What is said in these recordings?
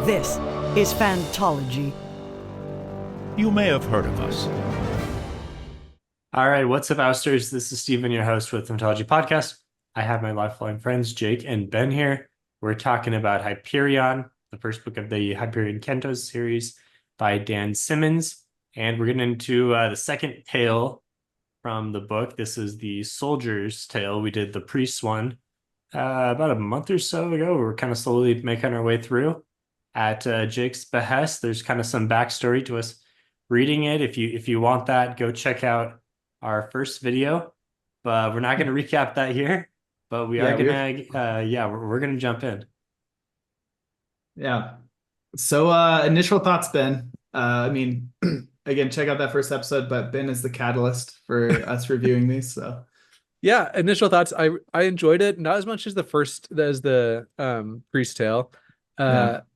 This is Phantology. You may have heard of us. All right, what's up, Ousters? This is Steven, your host with Mythology Podcast. I have my lifelong friends, Jake and Ben here. We're talking about Hyperion, the first book of the Hyperion Kentos series by Dan Simmons. And we're getting into the second tale from the book. This is the Soldier's Tale. We did the Priest's one about a month or so ago. We're kind of slowly making our way through. At Jake's behest, there's kind of some backstory to us reading it. If you want that, go check out our first video, but we're not going to recap that here. But we are gonna, we're gonna jump in. Yeah. So initial thoughts, Ben. Again, check out that first episode, but Ben is the catalyst for us reviewing these. So yeah, initial thoughts. I enjoyed it, not as much as the Priest Tale.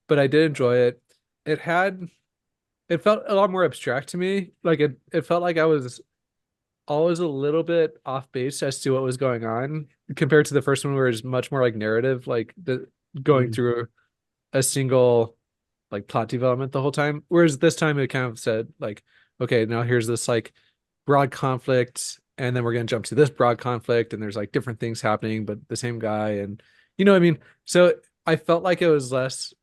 But I did enjoy it. It felt a lot more abstract to me. Like it felt like I was always a little bit off base as to what was going on compared to the first one, where it's much more like narrative, like going through a single like plot development the whole time. Whereas this time it kind of said like, okay, now here's this like broad conflict, and then we're gonna jump to this broad conflict, and there's like different things happening, but the same guy, and you know what I mean? So I felt like it was less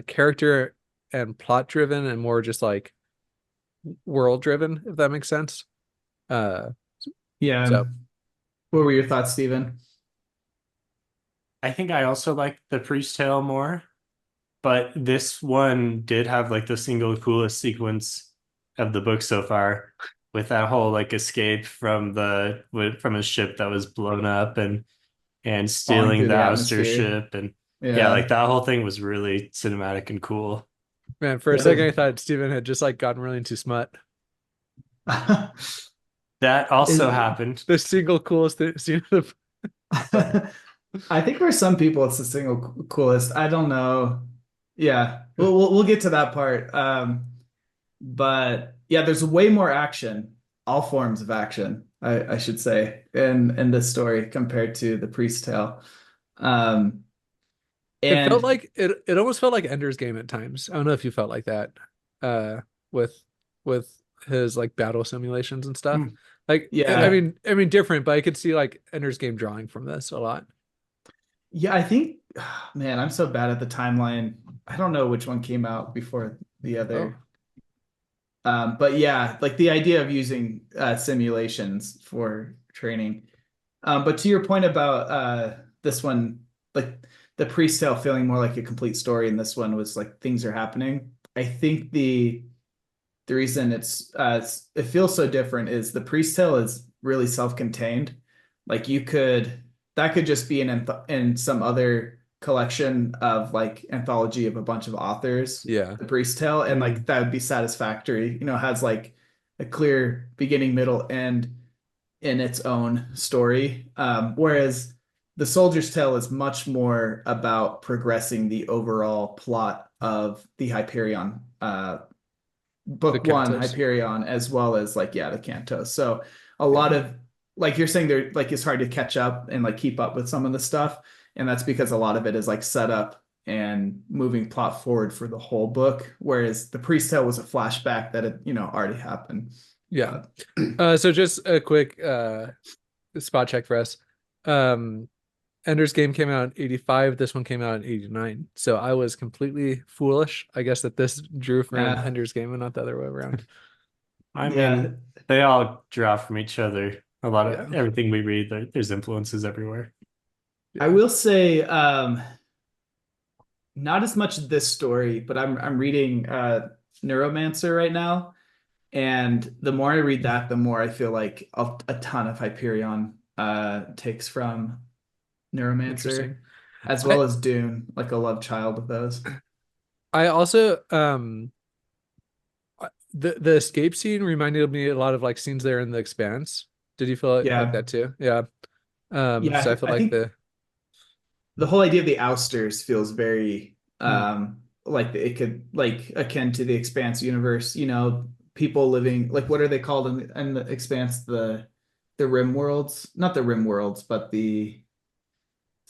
character and plot driven and more just like world driven, if that makes sense. yeah. So What were your thoughts, Steven? I think I also like the Priest Tale more, but this one did have like the single coolest sequence of the book so far, with that whole like escape from his ship that was blown up and Falling stealing through the the ouster atmosphere. ship. And yeah, like that whole thing was really cinematic and cool. man, for a Yeah. second I thought Steven had just like gotten really into smut. That also Is- happened. The single coolest scene of I think for some people it's the single coolest. I don't know. Yeah, we'll get to that part. But yeah, there's way more action, all forms of action, I should say, in this story compared to the Priest Tale. Um, it felt and like it almost felt like Ender's Game at times. I don't know if you felt like that with his like battle simulations and stuff. Like Yeah. I mean different, but I could see like Ender's Game drawing from this a lot. Yeah, I think, man, I'm so bad at the timeline. I don't know which one came out before the other. But yeah, like the idea of using simulations for training. But to your point about this one, like the Priest Tale feeling more like a complete story, and this one was like things are happening. I think the reason it feels so different is the Priest Tale is really self-contained. Like that could just be in some other collection of like anthology of a bunch of authors. Yeah. The Priest Tale, and like that would be satisfactory. You know, it has like a clear beginning, middle, end in its own story. Whereas the Soldier's Tale is much more about progressing the overall plot of the Hyperion book The one, Cantos. Hyperion, as well as like the Cantos. So a lot of, like you're saying, there like it's hard to catch up and like keep up with some of the stuff, and that's because a lot of it is like set up and moving plot forward for the whole book, whereas the Priest Tale was a flashback that had already happened. Yeah. So just a quick spot check for us. Ender's Game came out in 85. This one came out in 89. So I was completely foolish, I guess, that this drew from Ender's Game and not the other way around. I mean, they all draw from each other. A lot of everything we read, there's influences everywhere. I will say, not as much this story, but I'm reading Neuromancer right now, and the more I read that, the more I feel like a ton of Hyperion takes from Neuromancer, as well as Dune, like a love child of those. I also the escape scene reminded me a lot of like scenes there in The Expanse. Did you feel like that too? Yeah. So I felt like the whole idea of the ousters feels very like it could like akin to the Expanse universe. You know, people living like, what are they called in the Expanse? The rim worlds, not the rim worlds, but is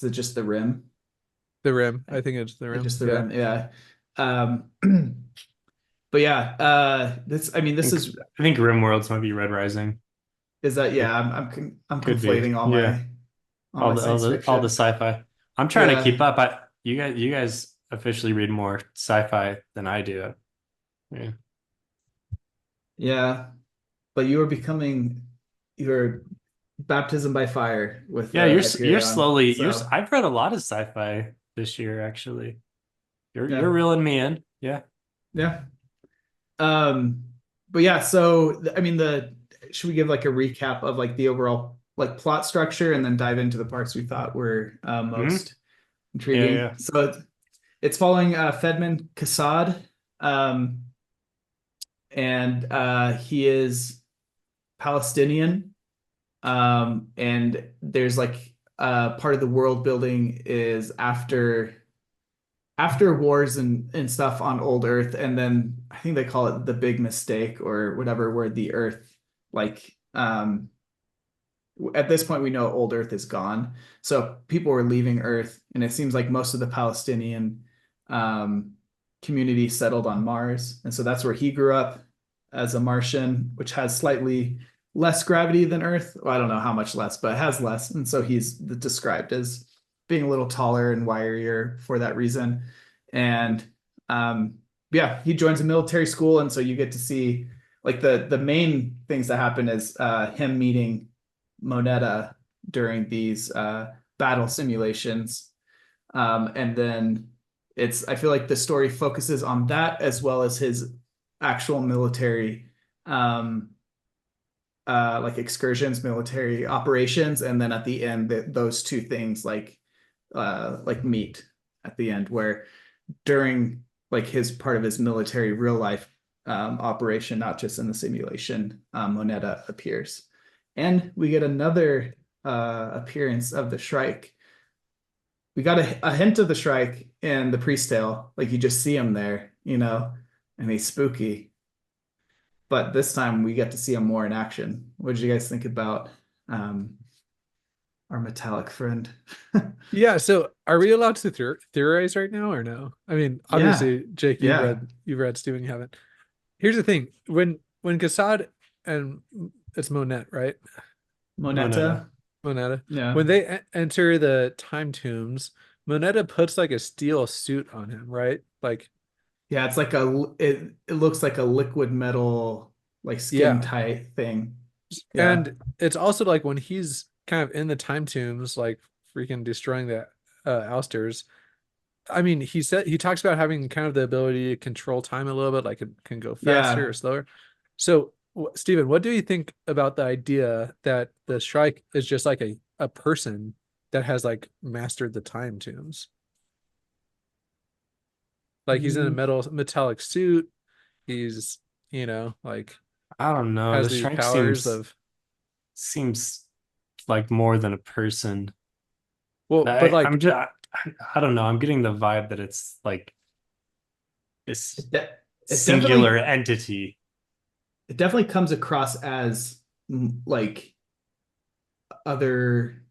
it just the rim? The Rim. I think it's The Rim. Just the rim, yeah. Um, but yeah, this I mean this I think RimWorlds might be Red Rising. is that Could, yeah, I'm could be. conflating Yeah. all my science All the fiction. sci-fi. I'm trying to keep Yeah. up. You guys officially read more sci-fi than I do. Yeah. Yeah. But you are becoming your baptism by fire with Yeah, you're Hyperion. slowly So I've read a lot of sci-fi this year actually. You're yeah. reeling me in. Yeah. Yeah. Um, but yeah, so I mean the should we give like a recap of like the overall like plot structure and then dive into the parts we thought were Hmm. most Yeah, intriguing? yeah. So it's following Fedman Kassad, um, and he is Palestinian, and there's like part of the world building is after wars and stuff on old Earth, and then I think they call it the big mistake or whatever, where the Earth like at this point we know old Earth is gone, so people were leaving Earth, and it seems like most of the Palestinian um, community settled on Mars, and so that's where he grew up as a Martian, which has slightly less gravity than Earth. Well, I don't know how much less, but it has less, and so he's described as being a little taller and wirier for that reason. And um, yeah, he joins a military school, and so you get to see like the main things that happen is him meeting Moneta during these battle simulations. And then I feel like the story focuses on that as well as his actual military um, like excursions, military operations, and then at the end, those two things like meet at the end, where during like his part of his military real life operation, not just in the simulation, Moneta appears, and we get another appearance of the Shrike. We got a hint of the Shrike in the Priest Tale, like you just see him there, and he's spooky. But this time we get to see him more in action. What did you guys think about um, our metallic friend? Yeah, so are we allowed to theorize right now or no? I mean, Yeah, obviously, Jake, yeah, you've read, Steven, you haven't. Here's the thing: when Kassad and it's Monet, right? Moneta. Moneta. Moneta. Yeah, When they enter the time tombs, Moneta puts like a steel suit on him, right? Like, yeah. It's like it looks like a liquid metal like skin yeah. tight thing. Yeah, And it's also like when he's kind of in the time tombs, like freaking destroying the ousters. I mean, he talks about having kind of the ability to control time a little bit, like it can go faster or yeah. slower. So, Stephen, what do you think about the idea that the Shrike is just like a person that has like mastered the time tombs? Like he's in a Mm, metallic suit. He's, like I don't know. has The these Shrike powers of seems like more than a person. but I'm like just I don't know. I'm getting the vibe that it's like this it, de it singular definitely entity. it definitely comes across as like other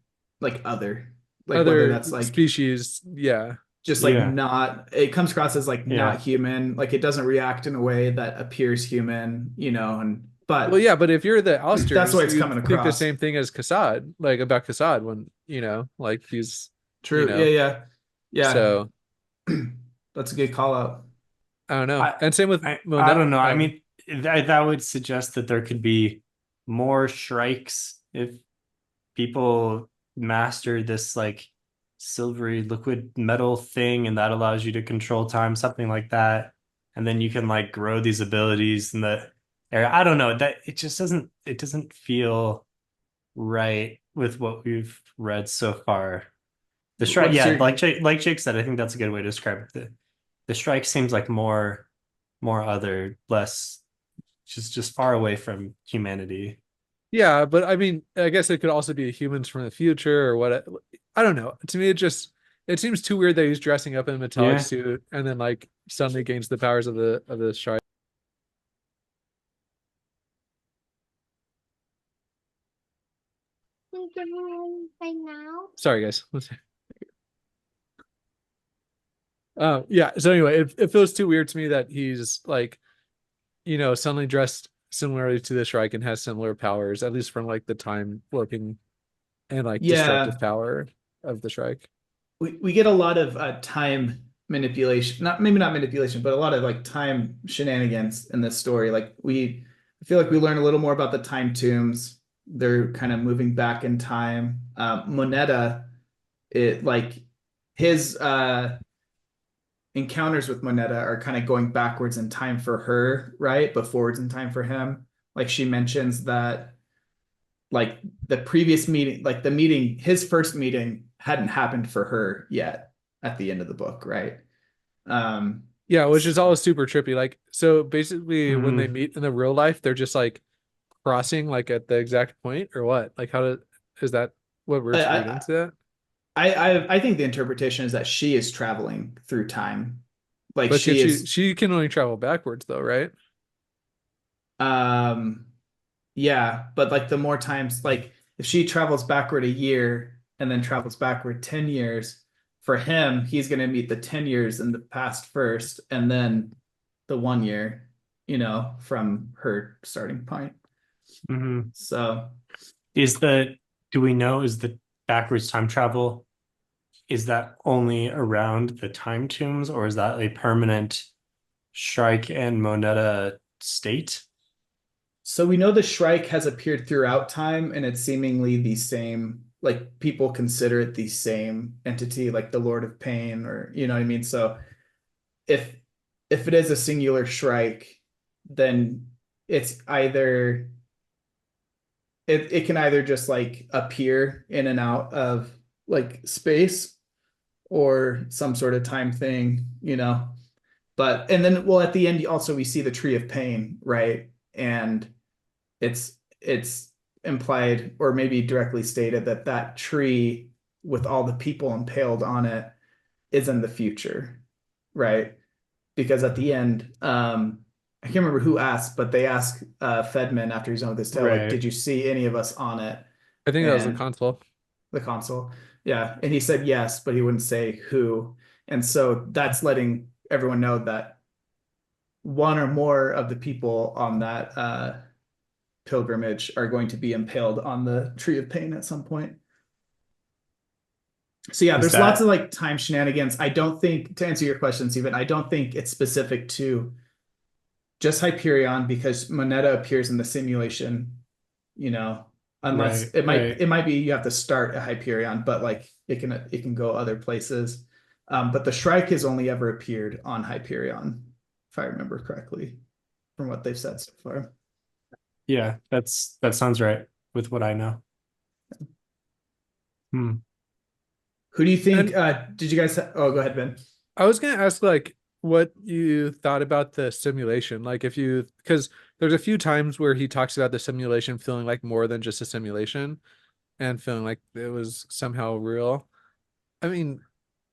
other like whether other that's like species, yeah. just like Yeah. not it comes across as like not Yeah. human, like it doesn't react in a way that appears human, and Well, but yeah, but if you're the that's the ousters, way it's you'd coming think the across. same thing as Kassad, like about Kassad when, like he's, you True. Yeah, know, yeah. Yeah. so That's a good call out. I don't know. I And same with I Monet. don't know. I mean, that would suggest that there could be more Shrikes if people master this like silvery liquid metal thing, and that allows you to control time, something like that. And then you can like grow these abilities in the area. I don't know. That it doesn't feel right with what we've read so far. The Shrike, What's yeah, your like Jake said, I think that's a good way to describe it. The Shrike seems like more other, less just far away from humanity. Yeah, but I mean, I guess it could also be humans from the future or what. I don't know. To me, it seems too weird that he's dressing up in a metallic Yeah. suit and then like suddenly gains the powers of the shark. Sorry, guys. Yeah. So anyway, it feels too weird to me that he's like, suddenly dressed similarly to the Shrike and has similar powers, at least from like the time warping and like Yeah, destructive power of the Shrike. we get a lot of time manipulation, not maybe not manipulation, but a lot of like time shenanigans in this story. I feel like we learn a little more about the time tombs. They're kind of moving back in time. Moneta, it like his encounters with Moneta are kind of going backwards in time for her, right? But forwards in time for him. Like she mentions that like the previous meeting, like the meeting, his first meeting hadn't happened for her yet at the end of the book, right? Um, Yeah, which is all super trippy. Like, so basically, when they Mhm. meet in the real life, they're just like crossing like at the exact point, or what? Like, is that what we're I, to read I, into that? I think the interpretation is that she is traveling through time. Like But can she she is, she can only travel backwards though, right? um, yeah, but like the more times, like if she travels backward a year and then travels backward 10 years, for him, he's going to meet the 10 years in the past first and then the 1 year, from her starting point. Mhm. So, Is the do we know is the backwards time travel, is that only around the time tombs, or is that a permanent Shrike and Moneta state? so we know the Shrike has appeared throughout time and it's seemingly the same, like people consider it the same entity, like the Lord of Pain, or you know what I mean? So if if it is a singular Shrike, then it's either it can either just like appear in and out of like space or some sort of time thing. But and then well at the end also we see the Tree of Pain, right? And it's implied or maybe directly stated that that tree with all the people impaled on it is in the future, right? Because at the end, I can't remember who asked, but they asked Fedman after he's done with his tale, like, Right. did you see any of us on it? I think that was the And console. the console, yeah, and he said yes, but he wouldn't say who, and so that's letting everyone know that one or more of the people on that pilgrimage are going to be impaled on the Tree of Pain at some point. So yeah, Is there's lots of that like time shenanigans. I don't think, to answer your question, Stephen, I don't think it's specific to just Hyperion because Moneta appears in the simulation, you know, unless right, it might right. it might be you have to start at Hyperion, but like it can go other places. But the Shrike has only ever appeared on Hyperion, if I remember correctly, from what they've said so far. Yeah, that sounds right with what I know. Hmm. Who do you think? And Did you guys? Oh, go ahead, Ben. I was gonna ask like what you thought about the simulation. Like if you because there's a few times where he talks about the simulation feeling like more than just a simulation and feeling like it was somehow real. I mean,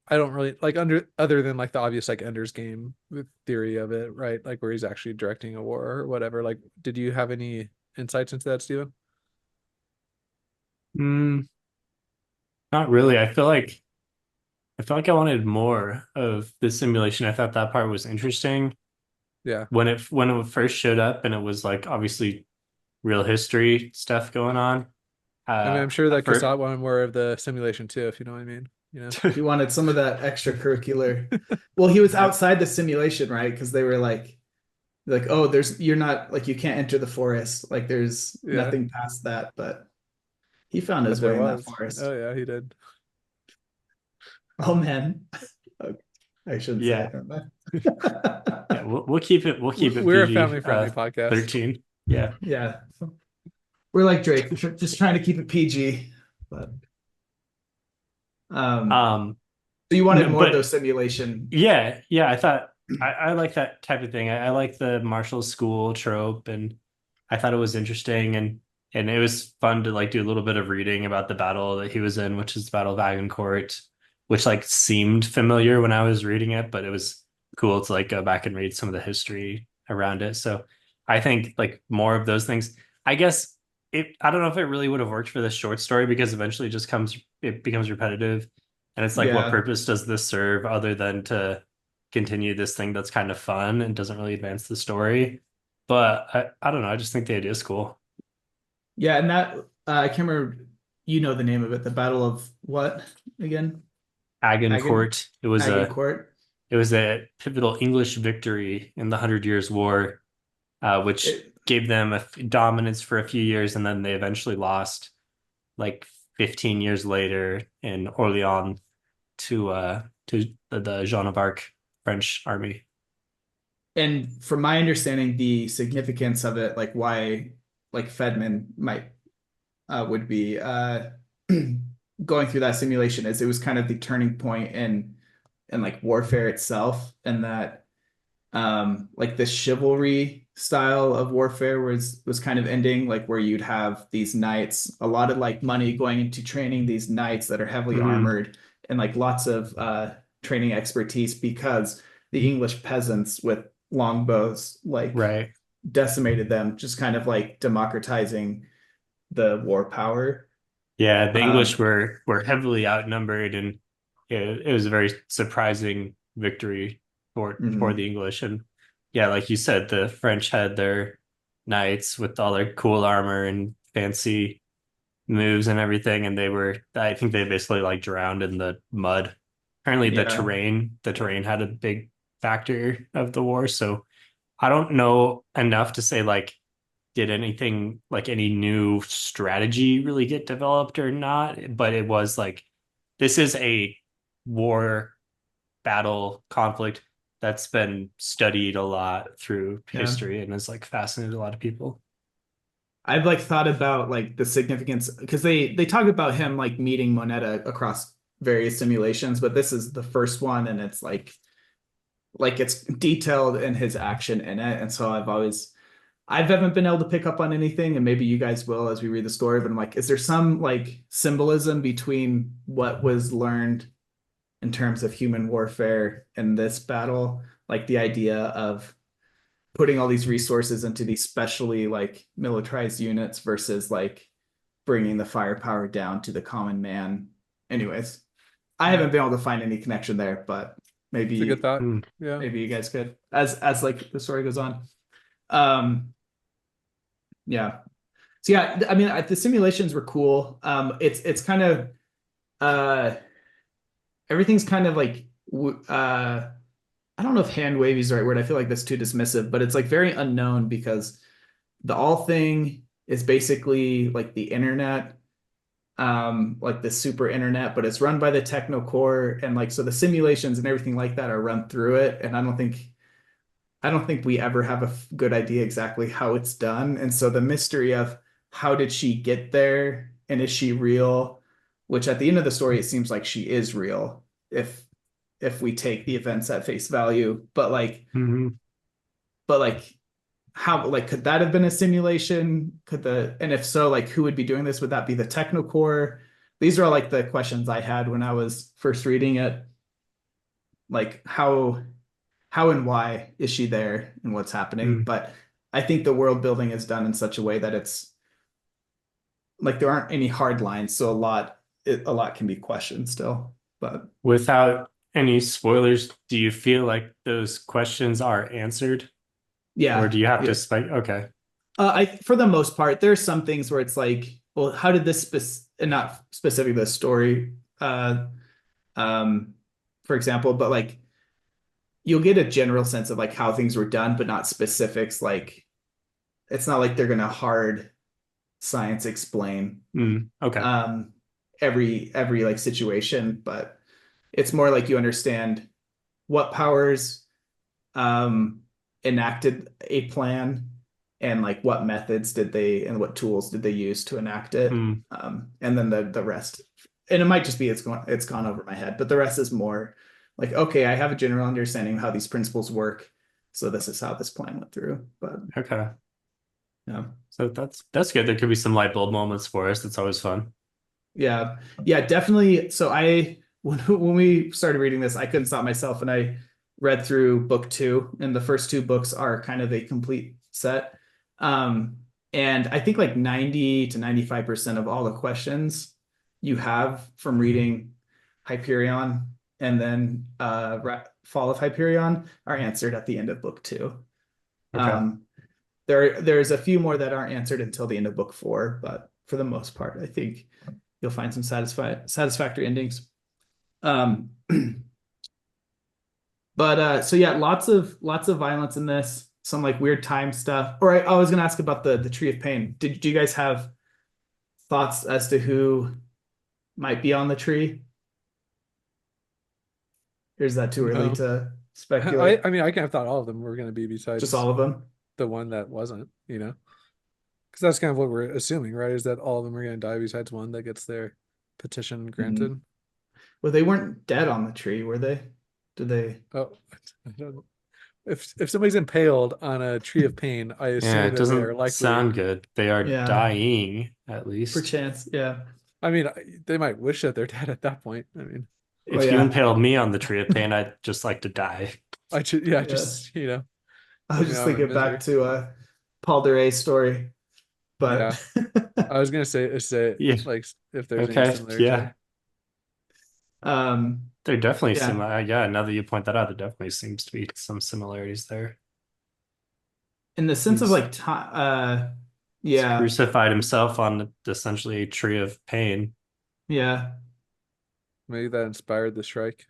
I don't really like under other than like the obvious like Ender's Game theory of it, right? Like where he's actually directing a war or whatever. Like, did you have any insights into that, Steven? Mm, not really. I feel like I wanted more of the simulation. I thought that part was interesting Yeah. when it first showed up, and it was like obviously real history stuff going on. I mean, I'm sure that For Kasat wanted more of the simulation too, if you know what I mean. He wanted some of that extracurricular. Well, he was I, outside the simulation, right? Because they were like, oh, you're not like you can't enter the forest. Like there's Yeah. nothing past that. But he found But his there way in that was. forest. Oh yeah, he did. Oh man, okay. I shouldn't say yeah, it. Never yeah. mind. We'll keep it We're a PG. family friendly podcast. 13. Yeah. Yeah, we're like Drake, just trying to keep it PG. But um, Um, so you wanted no, more of but those simulation. yeah. I thought I like that type of thing. I like the martial school trope, and I thought it was interesting, and it was fun to like do a little bit of reading about the battle that he was in, which is the Battle of Agincourt, which like seemed familiar when I was reading it, but it was cool to like go back and read some of the history around it. So I think like more of those things. I guess I don't know if it really would have worked for this short story because eventually it becomes repetitive. And it's like, what Yeah, purpose does this serve other than to continue this thing that's kind of fun and doesn't really advance the story. But I don't know. I just think the idea is cool. Yeah, and that I can't remember. You know the name of it. The Battle of what again? Agincourt. Agincourt. It was a pivotal English victory in the Hundred Years' War, which gave them a dominance for a few years, and then they eventually lost, like 15 years later in Orleans to the Jeanne of Arc French army. And from my understanding, the significance of it, like why, like Fedman might would be going through that simulation, is it was kind of the turning point in like warfare itself, and that like the chivalry style of warfare was kind of ending, like where you'd have these knights, a lot of like money going into training these knights that are heavily armored, and like lots of training expertise, because the English peasants with longbows like Right. decimated them, just kind of like democratizing the war power. Yeah, the English were heavily outnumbered, and it was a very surprising victory for the English. And yeah, like you said, the French had their knights with all their cool armor and fancy moves and everything, and I think they basically like drowned in the mud. Apparently the terrain had a big factor of the war. So I don't know enough to say like did anything like any new strategy really get developed or not, but it was like this is a war battle conflict that's been studied a lot through history and has like fascinated a lot of people. I've like thought about like the significance, because they talk about him like meeting Moneta across various simulations, but this is the first one, and it's like it's detailed in his action in it. And so I haven't been able to pick up on anything, and maybe you guys will as we read the story, but I'm like, is there some like symbolism between what was learned in terms of human warfare in this battle, like the idea of putting all these resources into these specially like militarized units versus like bringing the firepower down to the common man? Anyways, I haven't been able to find any connection there, but maybe It's a good thought. Yeah. maybe you guys could, as like the story goes on. Yeah. So yeah, I mean, the simulations were cool. It's kind of everything's kind of like I don't know if hand wavy is the right word. I feel like that's too dismissive, but it's like very unknown, because the all thing is basically like the internet, like the super internet, but it's run by the techno core, and like so the simulations and everything like that are run through it. And I don't think we ever have a good idea exactly how it's done. And so the mystery of how did she get there, and is she real? Which at the end of the story, it seems like she is real if we take the events at face value. But like, how, like, could that have been a simulation? And if so, like, who would be doing this? Would that be the technocore? These are all like the questions I had when I was first reading it. Like, how and why is she there, and what's happening? But I think the world building is done in such a way that it's like there aren't any hard lines, so a lot can be questioned still. But without any spoilers, do you feel like those questions are answered? Yeah. Or do you have to spec? Okay. For the most part, there's some things where it's like, well, how did this and not specific to the story, for example, but like you'll get a general sense of like how things were done, but not specifics. Like it's not like they're gonna hard science explain Okay. Every like situation, but it's more like you understand what powers enacted a plan, and like what methods did they and what tools did they use to enact it. And then the rest, and it might just be it's gone over my head, but the rest is more like, okay, I have a general understanding of how these principles work, so this is how this plan went through. But Okay. yeah, So that's good. There could be some light bulb moments for us. That's always fun. yeah, definitely. So when we started reading this, I couldn't stop myself, and I read through book 2, and the first 2 books are kind of a complete set. And I think like 90 to 95% of all the questions you have from reading Hyperion and then Fall of Hyperion are answered at the end of book 2. Okay. There's a few more that aren't answered until the end of book 4, but for the most part, I think you'll find some satisfactory endings. But so yeah, lots of violence in this. Some like weird time stuff. Or I was gonna ask about the Tree of Pain. Do you guys have thoughts as to who might be on the tree? Or is that too early No. to speculate? I mean, I kind of thought all of them were going to be besides Just all of them? the one that wasn't, because that's kind of what we're assuming, right? Is that all of them are going to die besides one that gets their petition granted. Well, they weren't dead on the tree, were they? Did they? Oh, I don't know. If somebody's impaled on a tree of pain, I assume Yeah, it that they are doesn't likely. sound good. They are Yeah. dying, at least. Perchance, yeah. I mean, they might wish that they're dead at that point. I mean, If Oh, you yeah. impaled me on the tree of pain, I'd just like to die. I should, Yeah. just I was put me just out of thinking back misery. to Paul DeRay's story, but I was gonna say Yeah. like if there's Okay, any similarity. yeah. There definitely Yeah. similar. Yeah, now that you point that out, there definitely seems to be some similarities there. in the sense of He's- like time, He's yeah, crucified himself on essentially a tree of pain. yeah, Maybe that inspired the strike.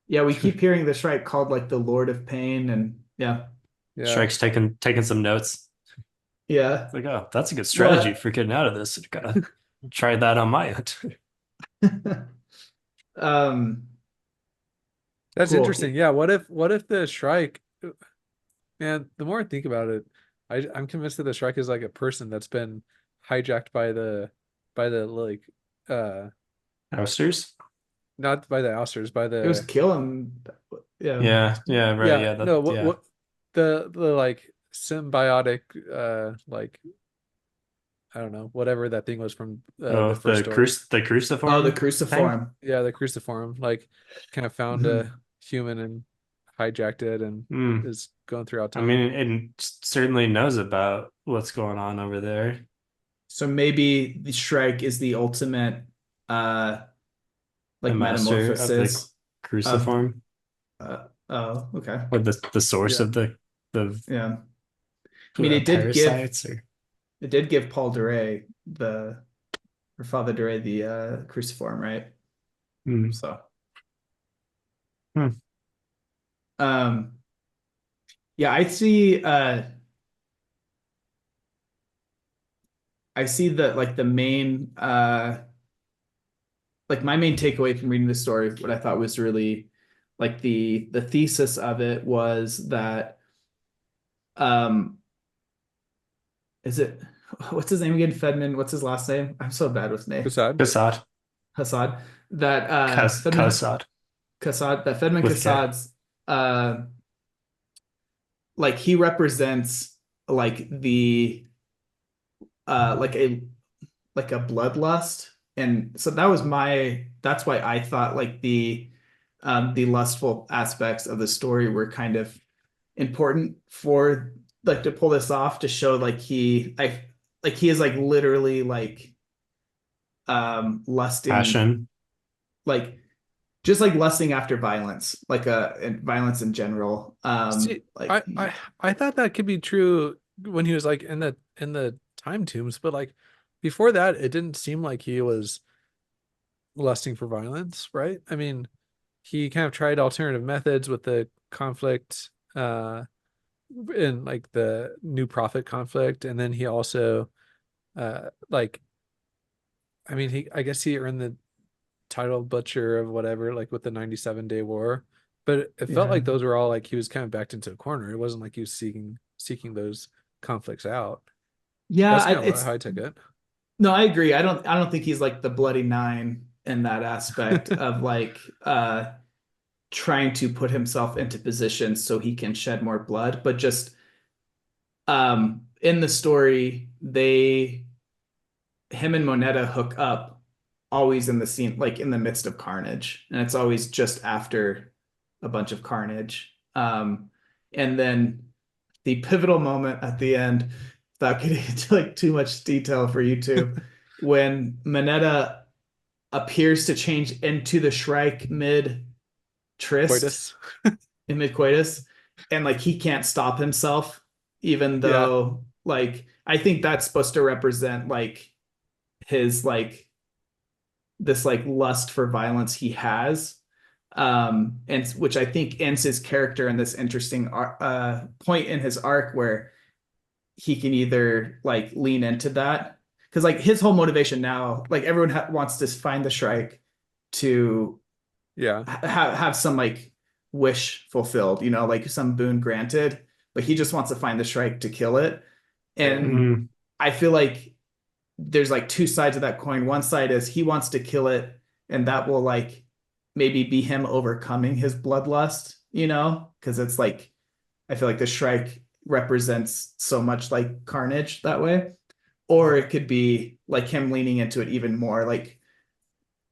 yeah. We keep hearing the Shrike called like the Lord of Pain, and yeah, Yeah. Strike's taking some notes. yeah. It's like, oh, that's a good strategy What? for getting out of this. Gotta try that on my end. That's Cool. interesting. Yeah. What if the strike, man, the more I think about it, I'm convinced that the strike is like a person that's been hijacked by the like Ousters? not by the ousters, by It was the killing. Yeah. Yeah, right. Yeah, no, yeah. what the like symbiotic like I don't know, whatever that thing was from Oh, the first story. the cruciform. Oh, the thing? cruciform. Yeah, the cruciform, like kind of found a human and hijacked it and Hmm. is going throughout I time. mean, it certainly knows about what's going on over there. So maybe the Shrike is the ultimate, like The master of the metamorphosis. cruciform, Oh, okay. or the source Yeah. of the Yeah. I mean, it did parasites, or give Paul DeRay or Father DeRay the cruciform, right? Hmm. So, Hmm. yeah, I see that like the main like my main takeaway from reading the story, what I thought was really like the thesis of it was that is it what's his name again? Fedman, what's his last name? I'm so bad with names. Kasad? Kassad, Hassad. That Fedman Kassad Kassad, that Fedman with K. Kassad's like he represents like the like a bloodlust, and so that's why I thought like the lustful aspects of the story were kind of important for like to pull this off, to show like he is like literally like lusting, Passion. like just like lusting after violence, like and violence in general. See, Like I thought that could be true when he was like in the time tombs, but like before that, it didn't seem like he was lusting for violence, right? I mean, he kind of tried alternative methods with the conflict, in like the New Prophet conflict, and then he also, like, I mean, I guess he earned the title butcher of whatever, like with the 97-day war, but it felt Yeah. like those were all like he was kind of backed into a corner. It wasn't like he was seeking those conflicts out. yeah, That's kind of it's how I took it. no, I agree. I don't think he's like the bloody nine in that aspect of like trying to put himself into positions so he can shed more blood, but just in the story, him and Moneta hook up always in the scene, like in the midst of carnage, and it's always just after a bunch of carnage. And then the pivotal moment at the end, without getting into like too much detail for you two, when Moneta appears to change into the Shrike mid tryst, Coitus. in mid coitus, and like he can't stop himself, even Yeah. though like I think that's supposed to represent like his like this like lust for violence he has, and which I think ends his character in this interesting point in his arc where he can either like lean into that, because like his whole motivation now, like everyone wants to find the Shrike to Yeah. have some like wish fulfilled, you know, like some boon granted, but he just wants to find the Shrike to kill it. And Mhm. I feel like there's like two sides of that coin. One side is he wants to kill it, and that will like maybe be him overcoming his bloodlust, you know, because it's like I feel like the Shrike represents so much like carnage that way. Or it could be like him leaning into it even more, like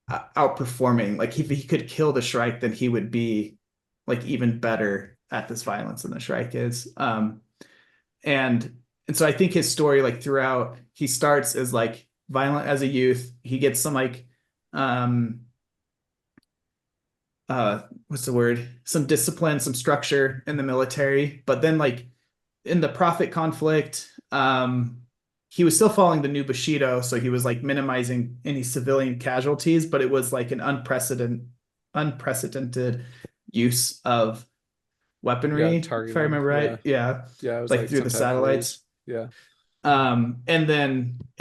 outperforming. Like if he could kill the Shrike, then he would be like even better at this violence than the Shrike is. And so I think his story, like throughout, he starts as like violent as a youth. He gets some like what's the word? Some discipline, some structure in the military. But then like in the Prophet conflict, he was still following the new Bushido, so he was like minimizing any civilian casualties, but it was like an unprecedented use of Yeah. weaponry, if I Targeting. remember Yeah. right. Yeah, Yeah. It was like like through some the type of freeze. satellites. Yeah. And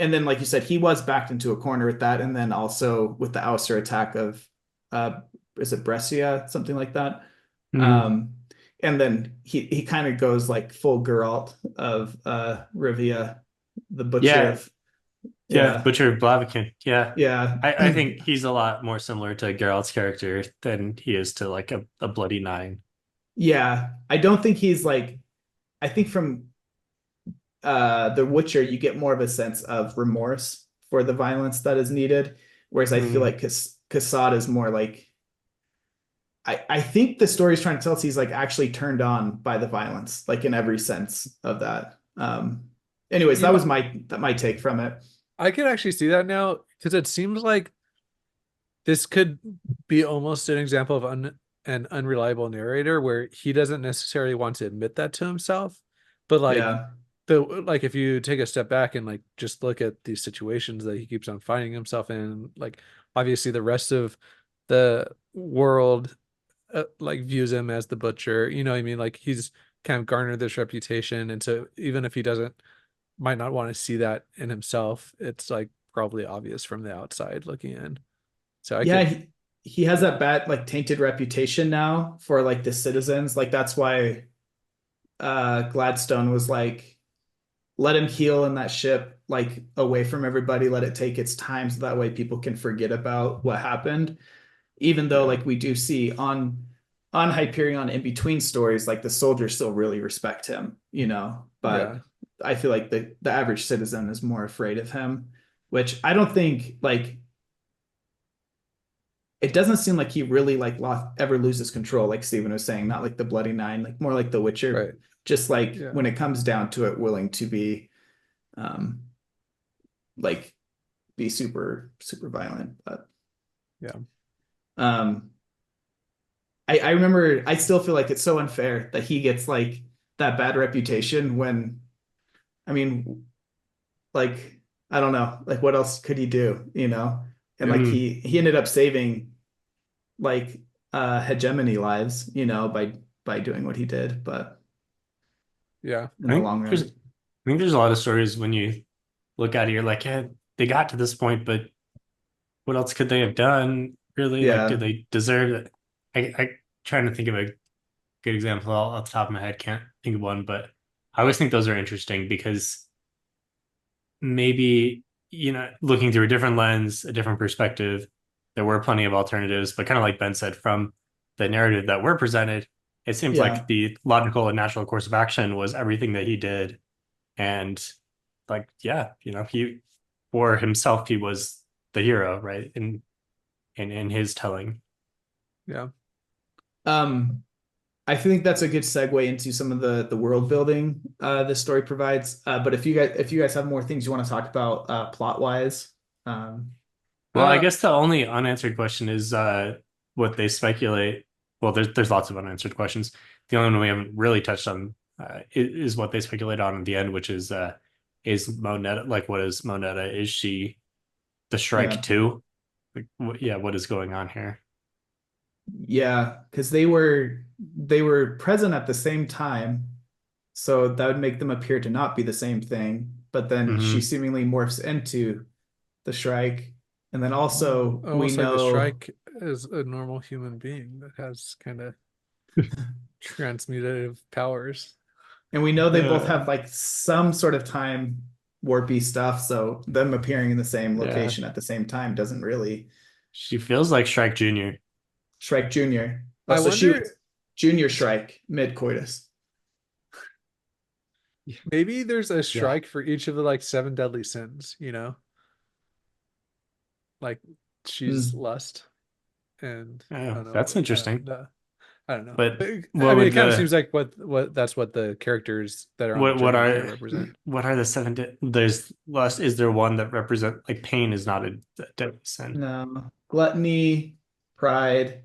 then like you said, he was backed into a corner with that, and then also with the ouster attack of is it Brescia, something like that. Mhm. Um, and then he kind of goes like full Geralt of Rivia, the butcher Yeah, of yeah, yeah, Butcher of Blaviken. Yeah. yeah. I think he's a lot more similar to Geralt's character than he is to like a Bloody Nine. Yeah. I don't think he's like I think from The Witcher you get more of a sense of remorse for the violence that is needed, whereas I feel Mm. like Cassad is more like I think the story is trying to tell us he's like actually turned on by the violence, like in every sense of that. Anyways, You that was know, my take from it. I can actually see that now because it seems like this could be almost an example of an unreliable narrator where he doesn't necessarily want to admit that to himself, but like Yeah. like if you take a step back and like just look at these situations that he keeps on finding himself in, like obviously the rest of the world like views him as the butcher, you know what I mean? Like he's kind of garnered this reputation, and so even if he doesn't might not want to see that in himself, it's like probably obvious from the outside looking in. So I Yeah, could, he has that bad like tainted reputation now for like the citizens. Like that's why Gladstone was like, let him heal in that ship, like away from everybody, let it take its time so that way people can forget about what happened. Even though yeah, like we do see on Hyperion in between stories, like the soldiers still really respect him, you know. But yeah, I feel like the average citizen is more afraid of him, which I don't think like it doesn't seem like he really like ever loses control, like Steven was saying, not like the Bloody Nine, like more like the Witcher, right, just like yeah, when it comes down to it, willing to be um like be super violent. But yeah, um I remember I still feel like it's so unfair that he gets like that bad reputation when I mean like I don't know, like what else could he do, you know? And like Mm. he ended up saving like hegemony lives, you know, by doing what he did, but yeah, in the long I run. think there's a lot of stories when you look at it, you're like, yeah, they got to this point, but what else could they have done? Really? Like, do Yeah. they deserve it? I trying to think of a good example off the top of my head, can't think of one, but I always think those are interesting because maybe, looking through a different lens, a different perspective, there were plenty of alternatives, but kind of like Ben said, from the narrative that we're presented, it seems like Yeah. the logical and natural course of action was everything that he did. And like, yeah, he for himself, he was the hero, right? In his telling. yeah. Um I think that's a good segue into some of the world building this story provides. But if you guys have more things you want to talk about plot wise, um Well, I guess the only unanswered question is what they speculate. Well, there's lots of unanswered questions. The only one we haven't really touched on is what they speculate on in the end, which is Moneta, like, what is Moneta? Is she the Shrike Yeah. too? Like, yeah, what is going on here? Yeah, because they were present at the same time, so that would make them appear to not be the same thing. But then she Hmm. seemingly morphs into the Shrike, and then also we Almost like the know, Shrike is a normal human being that has kind of transmutative powers. they both Uh, have like some sort of time warpy stuff. So them appearing in the same yeah, location at the same time doesn't really. she feels like Shrike Jr. Shrike Junior. Oh, I so she was wonder, Junior Shrike mid coitus. maybe there's a Yeah. Shrike for each of the like seven deadly sins, you know? Like she's lust and I Oh, don't know. that's interesting. I don't know. But But, I what mean, it would kind of the seems like what that's what the characters that are on the what journey kind of are represent. what are the seven? There's lust. Is there one that represent, like, pain is not a deadly sin? No, gluttony, pride.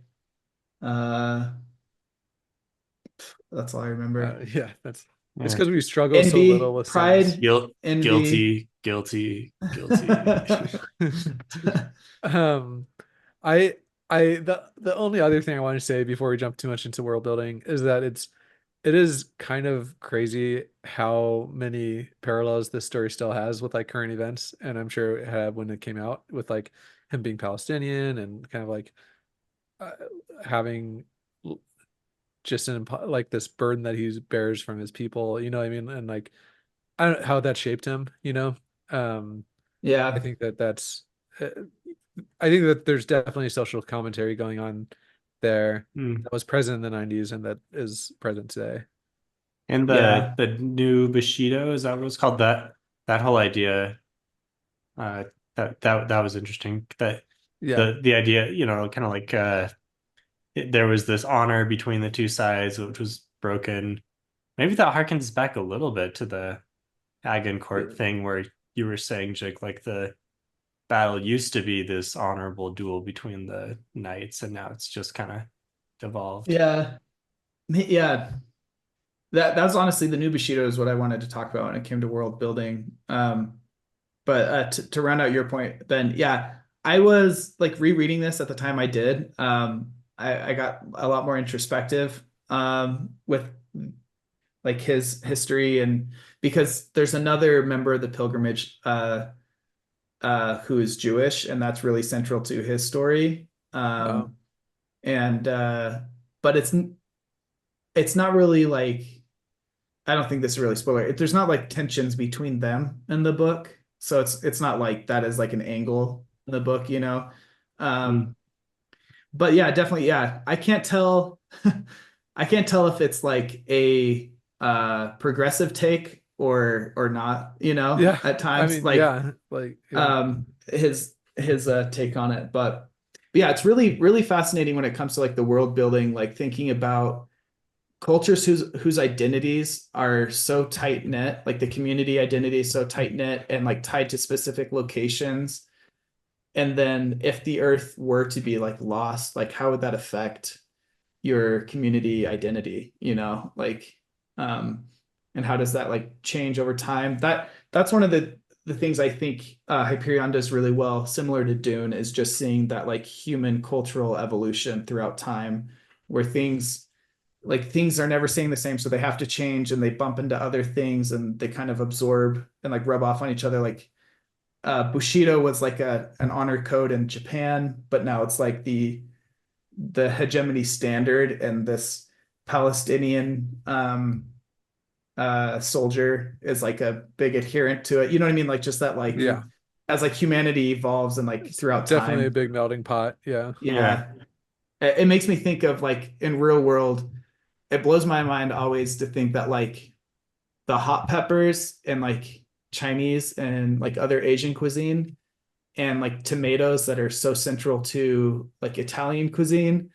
Uh, that's all I remember. Yeah, that's it's Yeah. because we struggle so little Envy, with sins. pride, Guilt, envy. guilty. Um, I the only other thing I want to say before we jump too much into world building is that it is kind of crazy how many parallels this story still has with like current events, and I'm sure it had when it came out with like him being Palestinian and kind of like uh, having just like this burden that he bears from his people, you know what I mean? And like I don't know how that shaped him, you know? Um, I Yeah, think that's uh, I think that there's definitely social commentary going on there Hmm. that was present in the 90s and that is present today. And yeah, the new Bushido, is that what it's called? That whole idea, uh, that was interesting. That Yeah. the idea, kind of like there was this honor between the two sides, which was broken. Maybe that harkens back a little bit to the Agincourt thing where you were saying, Jake, like the battle used to be this honorable duel between the knights, and now it's just kind of devolved. yeah, yeah. That's honestly the new Bushido is what I wanted to talk about when it came to world building. But to round out your point, Ben, yeah, I was like rereading this at the time I did. I got a lot more introspective with like his history, and because there's another member of the pilgrimage who is Jewish, and that's really central to his story. Oh, And but it's not really like, I don't think this is really spoiler. There's not like tensions between them in the book, so it's not like that is like an angle in the book, you know. Mm. Um, but yeah, definitely, yeah. I can't tell. I can't tell if it's like a progressive take or not, you know, yeah. at I times mean, like yeah, like yeah. his take on it. But yeah, it's really fascinating when it comes to like the world building, like thinking about cultures whose identities are so tight knit, like the community identity is so tight knit and like tied to specific locations. And then if the earth were to be like lost, like how would that affect your community identity, you know? Like um and how does that like change over time? That's one of the things I think Hyperion does really well, similar to Dune, is just seeing that like human cultural evolution throughout time, where things are never staying the same, so they have to change and they bump into other things and they kind of absorb and like rub off on each other. Like Bushido was like an honor code in Japan, but now it's like the hegemony standard, and this Palestinian soldier is like a big adherent to it. You know what I mean? Like just that like Yeah. as like humanity evolves and like throughout Definitely a time. big melting pot. Yeah. Yeah. Yeah. It makes me think of like in real world, it blows my mind always to think that like the hot peppers and like Chinese and like other Asian cuisine and like tomatoes that are so central to like Italian cuisine,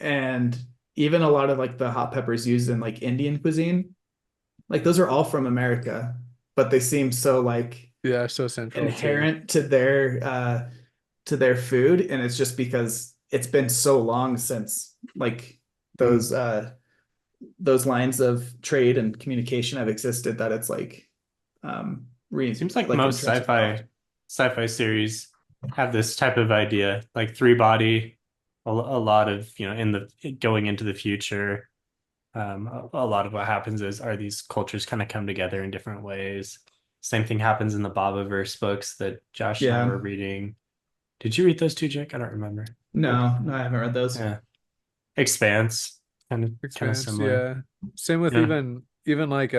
and even a lot of like the hot peppers used in like Indian cuisine, like those are all from America, but they seem so like Yeah. So central to inherent to their to their food, and it's just because it's been so long since like those those lines of trade and communication have existed that it's like Seems like like most intrinsic knowledge. sci-fi series have this type of idea, like three body, a lot of, in the going into the future. A lot of what happens are these cultures kind of come together in different ways. Same thing happens in the Bobaverse books that Josh and I Yeah. were reading. Did you read those two, Jake? I don't remember. No, I haven't read those. Yeah. Expanse, kind of Expanse, similar. yeah. Same with Yeah. even like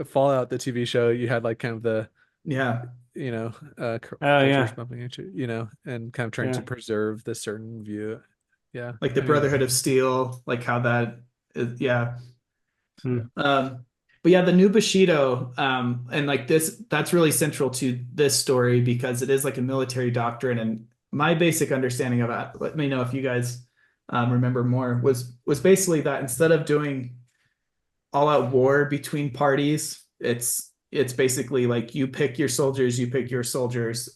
Fallout, the TV show. You had like kind of the Yeah. Oh cultures yeah. bumping into, and kind of trying to Yeah. preserve this certain view. Yeah, Like the I mean, Brotherhood of Steel, like how that is, yeah. Hmm. But yeah, the new Bushido, and like this, that's really central to this story because it is like a military doctrine. And my basic understanding of it, let me know if you guys remember more, was basically that instead of doing all out war between parties, it's basically like you pick your soldiers,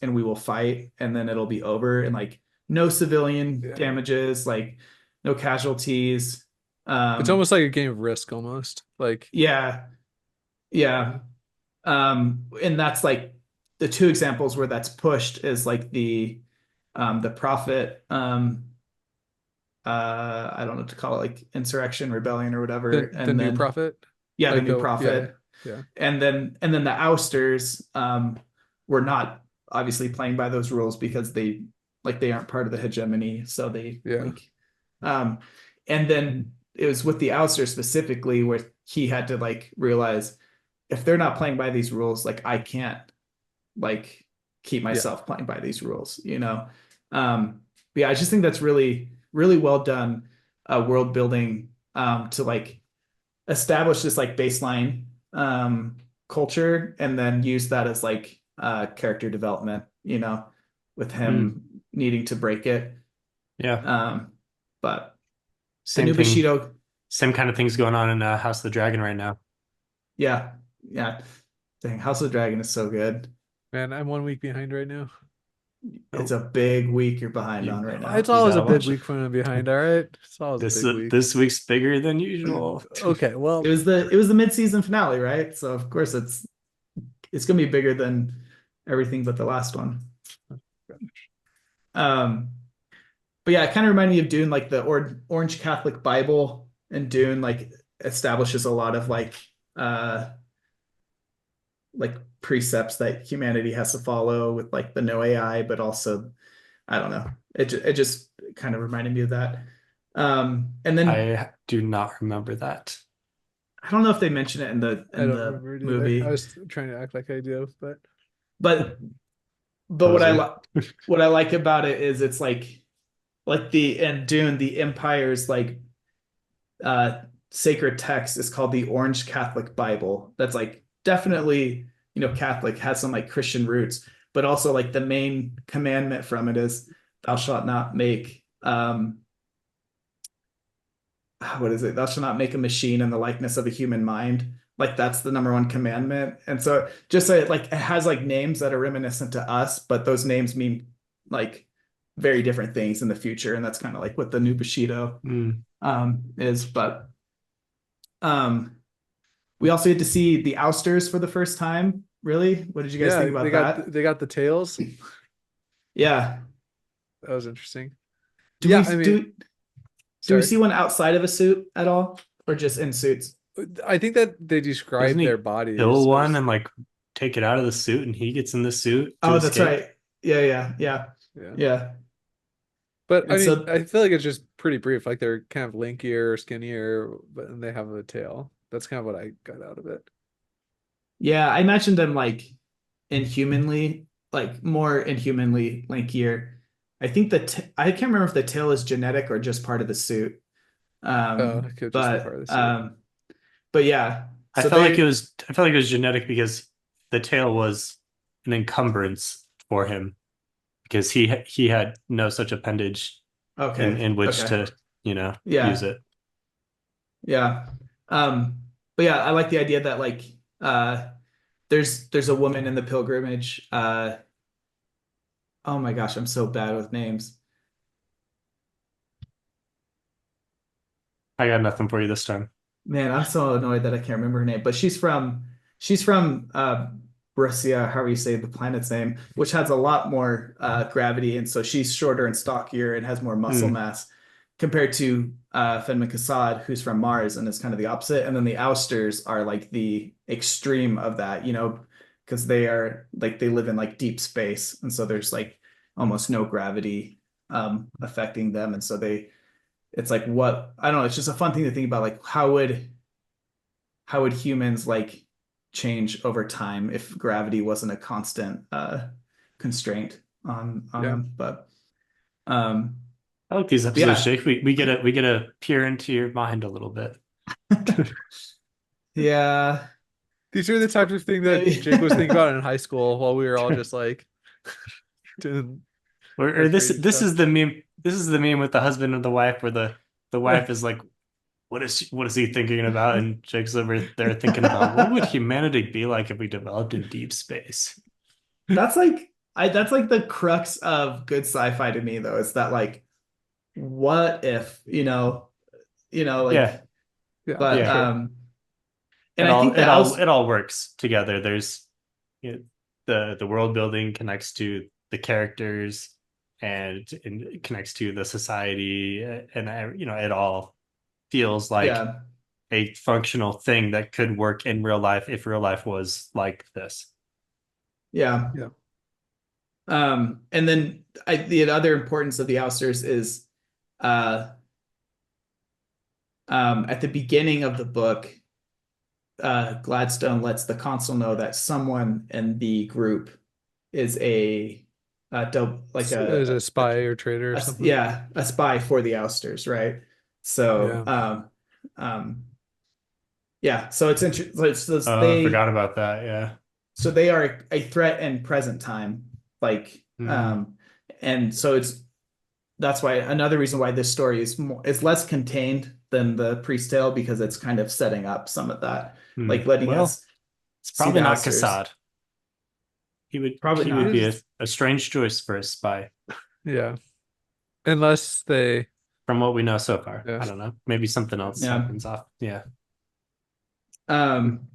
and we will fight, and then it'll be over, and like no civilian yeah, damages, like no casualties. it's Um, almost like a game of Risk almost. Like, yeah, yeah. And that's like the two examples where that's pushed is like the prophet I don't know what to call it, like insurrection, rebellion, or whatever. the And new then prophet, yeah, the like new the yeah, prophet. yeah, And then the ousters were not obviously playing by those rules because they aren't part of the hegemony. So they yeah, like um and then it was with the ousters specifically where he had to like realize if they're not playing by these rules, like I can't like keep yeah. myself playing by these rules. But yeah, I just think that's really, really well done world building to like establish this like baseline culture and then use that as like character development, with Hmm. him needing to break it. Yeah. But the Same new thing. Bushido, Same kind of things going on in House of the Dragon right now. yeah, yeah. Dang, House of the Dragon is so good. Man, I'm 1 week behind right now. It's Oh, a big week you're behind on right It's now. you always a gotta big watch it. week when I'm behind. All right, it's always a big week. This week's bigger than usual. Okay, well, It was the mid-season finale, right? So of course it's gonna be bigger than everything but the last one. Um, but yeah, it kind of reminded me of Dune, like the Orange Catholic Bible, and Dune like establishes a lot of like precepts that humanity has to follow with like the no AI, but also I don't know. It just kind of reminded me of that. And then I do not remember that. I don't know if they mention it in the I in don't the remember it either. I movie, was trying to act like I do, but but what I Poser. what I like about it is it's like the in Dune, the Empire's like uh sacred text is called the Orange Catholic Bible. That's like definitely, Catholic, has some like Christian roots, but also like the main commandment from it is thou shalt not make what is it? Thou shalt not make a machine in the likeness of a human mind. Like that's the number one commandment. And so just so it has like names that are reminiscent to us, but those names mean like very different things in the future. And that's kind of like what the new Bushido Hmm. is. But um we also get to see the ousters for the first time. Really? What did you guys yeah, think about that? they got the tails. Yeah. That was interesting. Do Yeah, we I mean, do we sorry. see one outside of a suit at all? Or just in suits? I think that they Doesn't describe their he bodies kill one as and like take it out of the suit and he gets in the suit to Oh, that's escape? right. Yeah. yeah. Yeah. But I And mean, so I feel like it's just pretty brief. Like they're kind of lankier, skinnier, but and they have a tail. That's kind of what I got out of it. yeah, I imagined them like inhumanly, like more inhumanly lankier. I think that I can't remember if the tail is genetic or just part of the suit. Oh, it could just be part But of the suit. but yeah. I So felt like it they was I felt like it was genetic because the tail was an encumbrance for him because he had no such appendage okay. in which Okay. to, use Yeah. it. Yeah. But yeah, I like the idea that like there's a woman in the pilgrimage Oh my gosh, I'm so bad with names. I got nothing for you this time. Man, I'm so annoyed that I can't remember her name, but she's from Brissia, however you say the planet's name, which has a lot more gravity, and so she's shorter and stockier and has more muscle Hmm. mass compared to Fenmin Kassad, who's from Mars and is kind of the opposite. And then the Ousters are like the extreme of that, because they are like they live in like deep space, and so there's like almost no gravity affecting them, and so it's like what I don't know, it's just a fun thing to think about, like how would humans like change over time if gravity wasn't a constant constraint on Yeah. them. Um I like these but episodes, yeah. Jake. We get to peer into your mind a little bit. Yeah. These are the types of thing that Jake was thinking about in high school while we were all just like doing Or our this crazy this stuff. is the meme. This is the meme with the husband and the wife, where the wife is like, what is he thinking about? And Jake's over there thinking about what would humanity be like if we developed in deep space? That's like the crux of good sci-fi to me though. It's that like what if, Yeah, like Yeah, for but yeah. sure. and It I all think the it all Oust it all works together. There's you know, the world building connects to the characters and it connects to the society and it all feels like yeah. a functional thing that could work in real life if real life was like this. Yeah. Yeah. And then the other importance of the Ousters is uh at the beginning of the book, Gladstone lets the consul know that someone in the group is like As a spy or traitor or something. yeah, a spy for the Ousters, right? So Yeah. um yeah, so it's interesting. So Oh, I forgot about that. Yeah. they are a threat in present time, like Hmm. and so that's why another reason why this story is less contained than the priest tale, because it's kind of setting up some of that, Hmm. like letting Well, us it's see probably the not Ousters. Kassad. He would Probably he It would not. be is, a strange choice for a spy yeah. Unless they, from what we know so far. yeah. I don't know. Maybe something Yeah. else Yeah. happens off. Yeah. Um,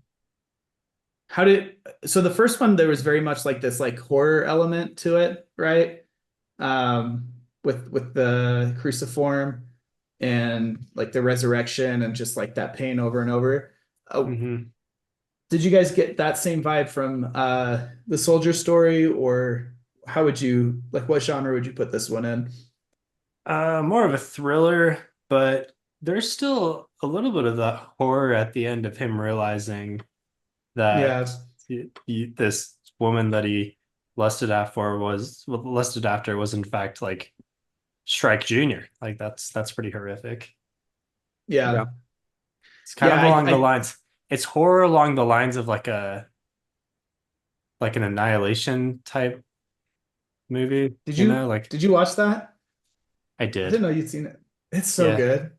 how did so the first one, there was very much like this like horror element to it, right? Um, with the cruciform and like the resurrection and just like that pain over and over. Hmm. Did you guys get that same vibe from the soldier story, or how would you like what genre would you put this one in? More of a thriller, but there's still a little bit of the horror at the end of him realizing that Yeah. this woman that he lusted after was in fact like Shrike Jr. Like that's pretty horrific. Yeah. Yeah. It's kind Yeah, of I, along the I lines. It's horror along the lines of like an Annihilation type movie, did you like did you watch that? I I did. didn't know you'd seen it. It's so Yeah. good.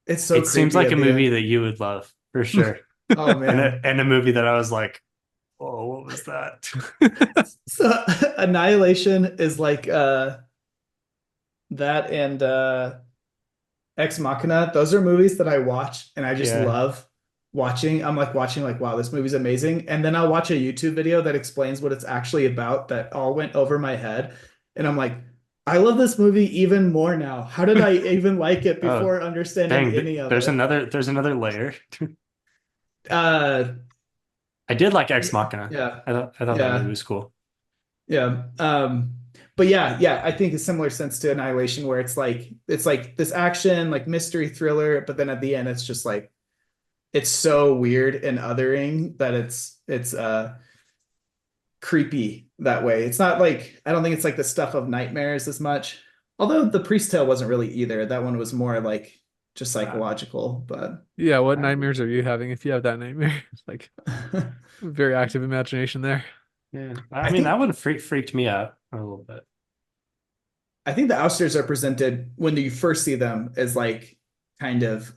It's so It seems creepy like a at the movie end. that you would love for sure. Oh And man. a movie that I was like, oh, what was that? So Annihilation is like that and Ex Machina. Those are movies that I watch and I just Yeah. love watching. I'm like watching like wow, this movie's amazing. And then I'll watch a YouTube video that explains what it's actually about that all went over my head. And I'm like, I love this movie even more now. How did I even like it Oh, before understanding dang. any of it? There's another layer. Uh I did like Ex Machina. yeah. I thought that movie Yeah. was cool. Yeah. But yeah, I think a similar sense to Annihilation, where it's like this action, like mystery thriller, but then at the end it's just like it's so weird and othering that it's creepy that way. It's not like I don't think it's like the stuff of nightmares as much. Although the Priest Tale wasn't really either. That one was more like just Uh, psychological, but Yeah. What nightmares are you having if you have that nightmare? It's like very active imagination there. yeah. I I mean, that think one freaked me out a little bit. I think the Ousters are presented when you first see them as like kind of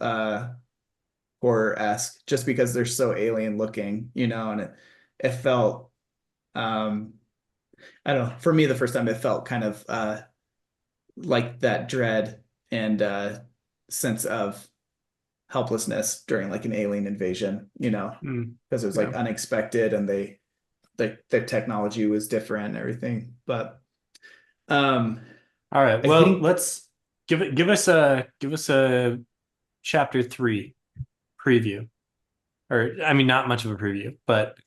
horror-esque just because they're so alien looking, and it felt um I don't know. For me, the first time it felt kind of like that dread and sense of helplessness during like an alien invasion, because it was like Yeah. unexpected and their technology was different and everything. But um All right. I Well, think let's give us a chapter 3 preview. Or I mean not much of a preview, but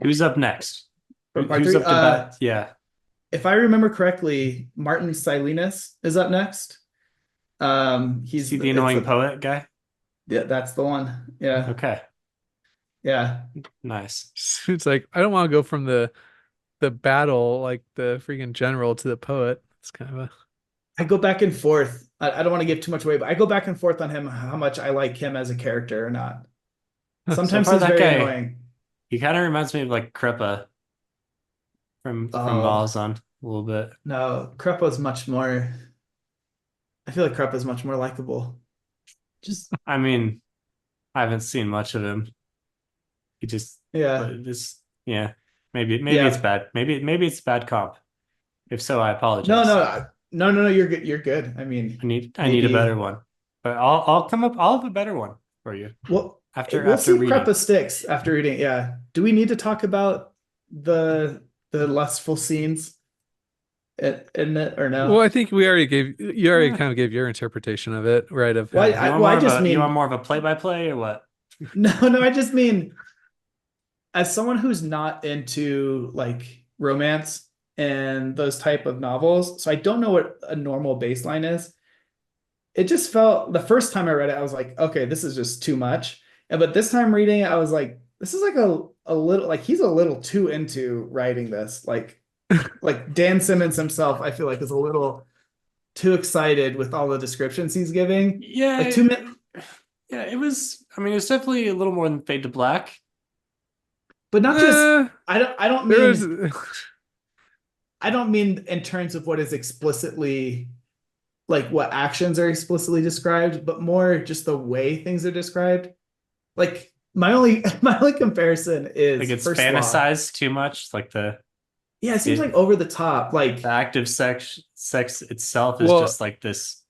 who's up next? for part Who's three, up to bat? Yeah. if I remember correctly, Martin Silenus is up next. Is he the annoying poet guy? Yeah, that's the one. Yeah. Okay. Yeah. Nice. It's like I don't want to go from the battle, like the freaking general, to the poet. It's kind of a I go back and forth. I don't want to give too much away, but I go back and forth on him, how much I like him as a character or not. So Sometimes far he's that very guy, annoying. he kind of reminds me of like Creppa from Oh, Malazan a little bit. no, Creppa's much more. I feel like Creppa's much more likable. Just, I mean, I haven't seen much of him. He just, yeah. but this, yeah, maybe it's Yeah. bad. Maybe it's bad comp. If so, I No, apologize. no, you're good. You're good. I mean, I need a better maybe one, but I'll come up. I'll have a better one for you we'll we'll after see if reading. Creppa sticks after reading. Yeah. Do we need to talk about the lustful scenes in it or well, no? I think you already Eh, kind of gave your interpretation of it, right? Of Well, you want well, more I of just a mean play-by-play or what? no, I just mean as someone who's not into like romance and those type of novels, so I don't know what a normal baseline is. It just felt the first time I read it, I was like, okay, this is just too much. But this time reading it, I was like, this is like a little like he's a little too into writing this. Like Dan Simmons himself, I feel like is a little too excited with all the descriptions he's giving. Like Yeah, 2 minutes, yeah. It was. I mean, it was definitely a little more than Fade to Black. but not just uh, there was I don't mean in terms of what is explicitly like what actions are explicitly described, but more just the way things are described. Like my only comparison Like is it's First Law. fantasized too much. Like Yeah, it seems it, like over the top. Like the act of sex itself is well, just like this.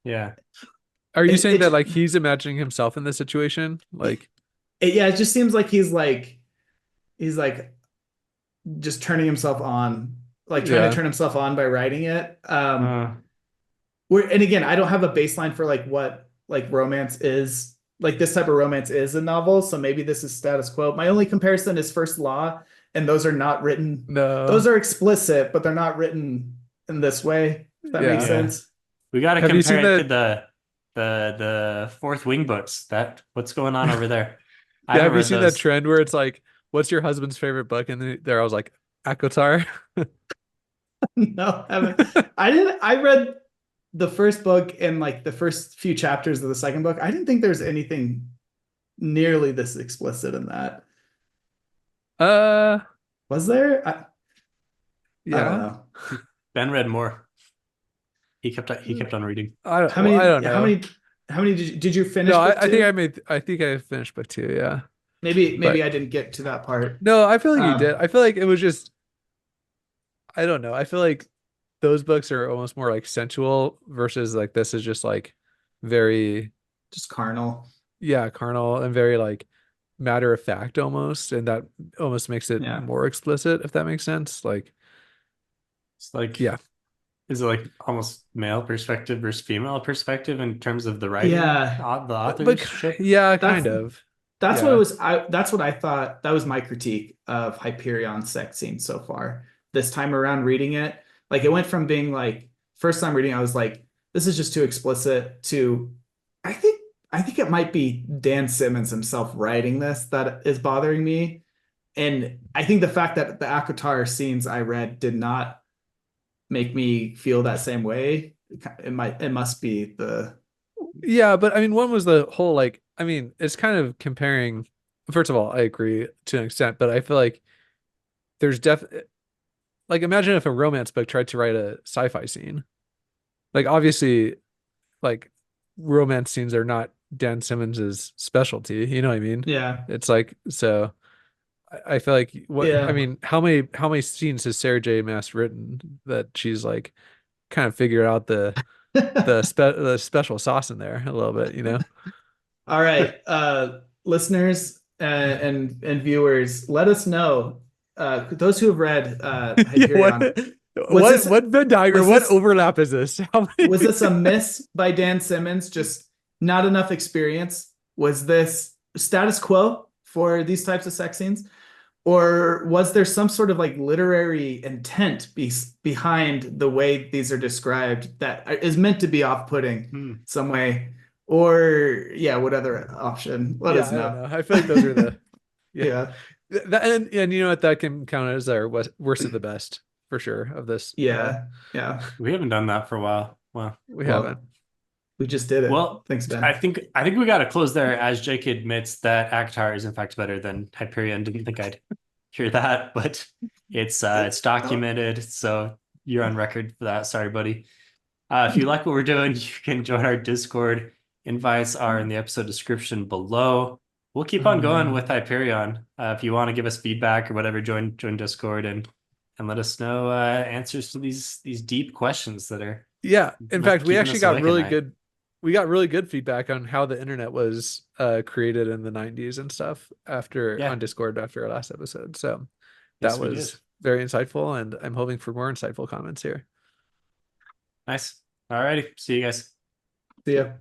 Yeah. are you saying that it, like he's imagining himself in this situation? Like, yeah, it just seems like he's like just turning himself on, like trying to yeah. turn himself on by writing it. Uh, Where and again, I don't have a baseline for like what like romance is, like this type of romance is in novels, so maybe this is status quo. My only comparison is First Law, and those are not written, those No. are explicit, but they're not written in this way, if that makes Yeah. yeah. sense. We got to Have you compare seen it to that? the Fourth Wing books. What's going on over there? I Yeah, haven't have you read seen that those. trend where it's like, what's your husband's favorite book? And there I was like, Akotar. No, I haven't. I didn't. I read the first book and like the first few chapters of the second book. I didn't think there's anything nearly this explicit in that. Uh, Was there? I don't yeah. know. Ben read more. He kept on reading. How Well, I many? don't know. How many did you finish No, book I think two? I think I finished book 2, yeah. Maybe But I didn't get to that part. no, I feel like you did. Um, I feel like it was just, I don't know. I feel like those books are almost more like sensual versus like this is just like very, just carnal. yeah, carnal and very like matter of fact almost. And that almost makes it Yeah. more explicit, if that makes sense. Like, It's like, yeah. is it like almost male perspective versus female perspective in terms of the writing, Yeah. the But authorship? yeah, That's kind of. that's what it Yeah. was. That's what I thought. That was my critique of Hyperion's sex scene so far. This time around reading it, like it went from being like first time reading, I was like, this is just too explicit to I think I think it might be Dan Simmons himself writing this that is bothering me. And I think the fact that the Akatar scenes I read did not make me feel that same way. It must be the Yeah, but I mean, one was the whole like, I mean, it's kind of comparing. First of all, I agree to an extent, but I feel like there's like imagine if a romance book tried to write a sci-fi scene. Like obviously, like romance scenes are not Dan Simmons's specialty. You know what I mean? yeah. It's like so. I feel like what Yeah. I mean, how many scenes has Sarah J. Maas written that she's like kind of figured out the special sauce in there a little bit, you know? All right, listeners and viewers, let us know. Those who have read Yeah, Hyperion, was what this Venn diagram, was what this overlap is this? How many was this a miss by Dan Simmons? Just not enough experience? Was this status quo for these types of sex scenes? Or was there some sort of like literary intent behind the way these are described that is meant to be off-putting some way? Or yeah, what other option? Let Yeah, us I don't know. know. I feel like those are the Yeah, that, and you know what, that can count as our worst of the best for sure of this. yeah, yeah. We haven't done that for a while. Well, We Well, haven't. we just did it. well, Thanks, Ben. I think we got to close there, as Jake admits that Akatar is in fact better than Hyperion. Didn't think I'd hear that, but it's documented, so you're on record for that. Sorry, buddy. If you like what we're doing, you can join our Discord. Invites are in the episode description below. We'll keep on going with Hyperion. If you want to give us feedback or whatever, join Discord and let us know answers to these deep questions that are Yeah, in fact, we keeping actually us got awake at really night. good. We got really good feedback on how the internet was created in the 90s and stuff after Yeah. on Discord after our last episode. So Yes, that we was did. very insightful, and I'm hoping for more insightful comments here. Nice. All righty. See you guys. See ya.